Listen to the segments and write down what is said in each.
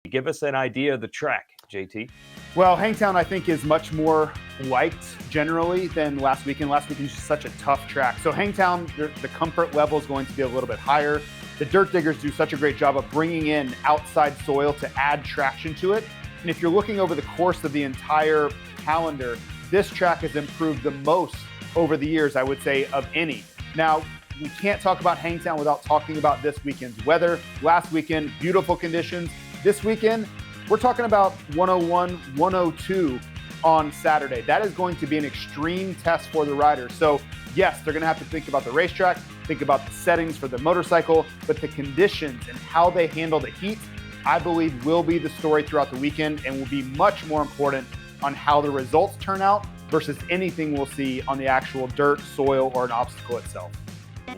Give us an idea of the track, JT. Well, Hangtown, I think, is much more liked generally than last weekend. Last weekend was just such a tough track. So Hangtown, the comfort level is going to be a little bit higher. The dirt diggers do such a great job of bringing in outside soil to add traction to it. And if you're looking over the course of the entire calendar, this track has improved the most over the years, I would say, of any. Now, we can't talk about Hangtown without talking about this weekend's weather. Last weekend, beautiful conditions. This weekend, we're talking about 101, 102 on Saturday. That is going to be an extreme test for the riders. So yes, they're going to have to think about the racetrack, think about the settings for the motorcycle, but the conditions and how they handle the heat, I believe, will be the story throughout the weekend and will be much more important on how the results turn out versus anything we'll see on the actual dirt, soil, or an obstacle itself.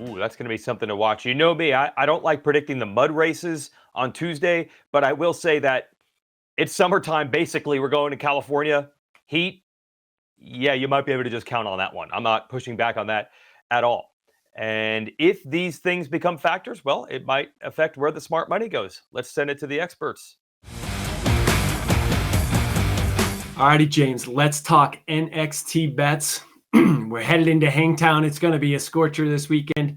Ooh, that's going to be something to watch. You know me, I don't like predicting the mud races on Tuesday, but I will say that it's summertime. Basically, we're going to California. Heat, yeah, you might be able to just count on that one. I'm not pushing back on that at all. And if these things become factors, well, it might affect where the smart money goes. Let's send it to the experts. Alrighty, James, let's talk NXT Bets. We're headed into Hangtown. It's going to be a scorcher this weekend.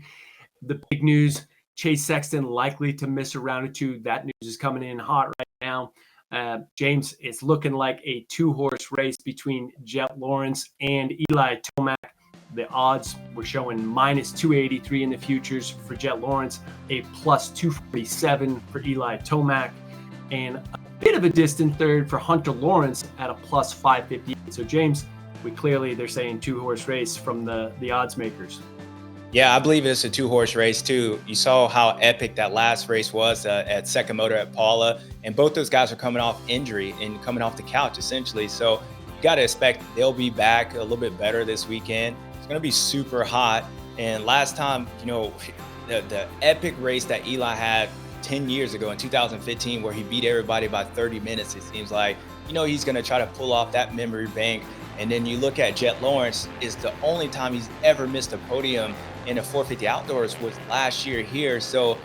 The big news, Chase Sexton likely to miss a round or two. That news is coming in hot right now. James, it's looking like a two-horse race between Jett Lawrence and Eli Tomac. The odds were showing minus 283 in the futures for Jett Lawrence, a plus 247 for Eli Tomac, and a bit of a distant third for Hunter Lawrence at a plus 558. So, James, they're saying two-horse race from the odds makers. Yeah, I believe it's a two-horse race too. You saw how epic that last race was at Second Motor at Paula, and both those guys are coming off injury and coming off the couch essentially. So you got to expect they'll be back a little bit better this weekend. It's going to be super hot. And last time, the epic race that Eli had 10 years ago in 2015, where he beat everybody by 30 minutes, it seems like, he's going to try to pull off that memory bank. And then you look at Jett Lawrence, is the only time he's ever missed a podium in a 450 outdoors was last year here. So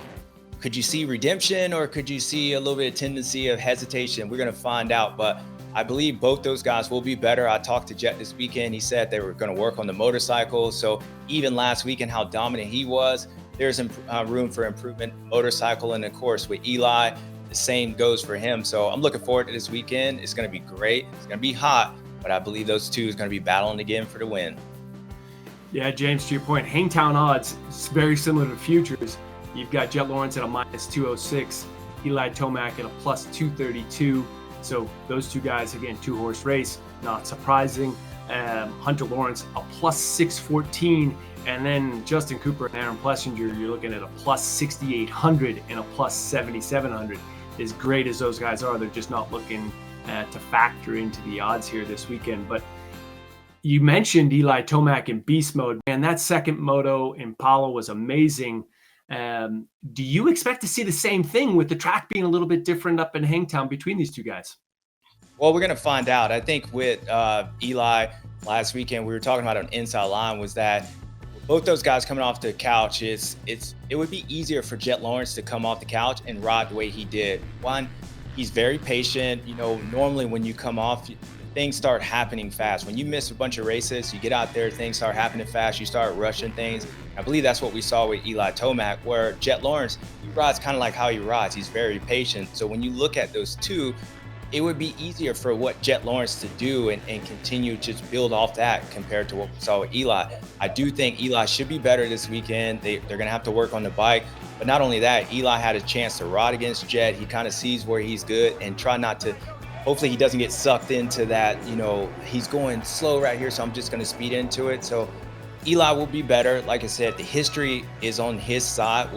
could you see redemption, or could you see a little bit of tendency of hesitation? We're going to find out, but I believe both those guys will be better. I talked to Jett this weekend. He said they were going to work on the motorcycle. So even last weekend, how dominant he was, there's room for improvement motorcycle. And of course with Eli, the same goes for him. So I'm looking forward to this weekend. It's going to be great. It's going to be hot, but I believe those two is going to be battling again for the win. Yeah, James, to your point, Hangtown odds, it's very similar to futures. You've got Jett Lawrence at a minus 206, Eli Tomac at a plus 232. So those two guys, again, two-horse race, not surprising. Hunter Lawrence, a plus 614. And then Justin Cooper and Aaron Plessinger, you're looking at a plus 6,800 and a plus 7,700. As great as those guys are, they're just not looking to factor into the odds here this weekend. But you mentioned Eli Tomac in beast mode. Man, that second moto in Palo was amazing. Do you expect to see the same thing with the track being a little bit different up in Hangtown between these two guys? Well, we're going to find out. I think with Eli last weekend, we were talking about an inside line, was that both those guys coming off the couch, it would be easier for Jett Lawrence to come off the couch and ride the way he did. One, he's very patient. Normally when you come off, things start happening fast. When you miss a bunch of races, you get out there, things start happening fast, you start rushing things. I believe that's what we saw with Eli Tomac, where Jett Lawrence, he rides kind of like how he rides. He's very patient. So when you look at those two, it would be easier for what Jett Lawrence to do and continue to just build off that compared to what we saw with Eli. I do think Eli should be better this weekend. They're going to have to work on the bike. But not only that, Eli had a chance to ride against Jett. He kind of sees where he's good and try not to, hopefully he doesn't get sucked into that, he's going slow right here, so I'm just going to speed into it. So Eli will be better. Like I said, the history is on his side.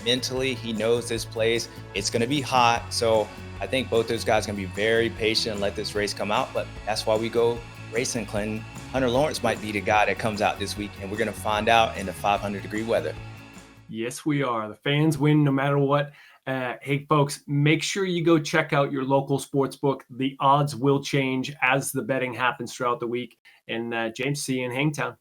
Mentally, he knows this place. It's going to be hot. So I think both those guys are going to be very patient and let this race come out. But that's why we go racing, Clinton. Hunter Lawrence might be the guy that comes out this week, and we're going to find out in the 500-degree weather. Yes, we are. The fans win no matter what. Hey, folks, make sure you go check out your local sports book. The odds will change as the betting happens throughout the week. And James, see you in Hangtown.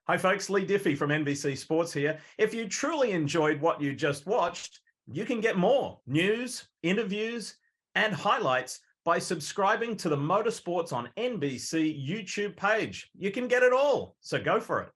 Hi, folks. Lee Diffie from NBC Sports here. If you truly enjoyed what you just watched, you can get more news, interviews, and highlights by subscribing to the Motorsports on NBC YouTube page. You can get it all, so go for it.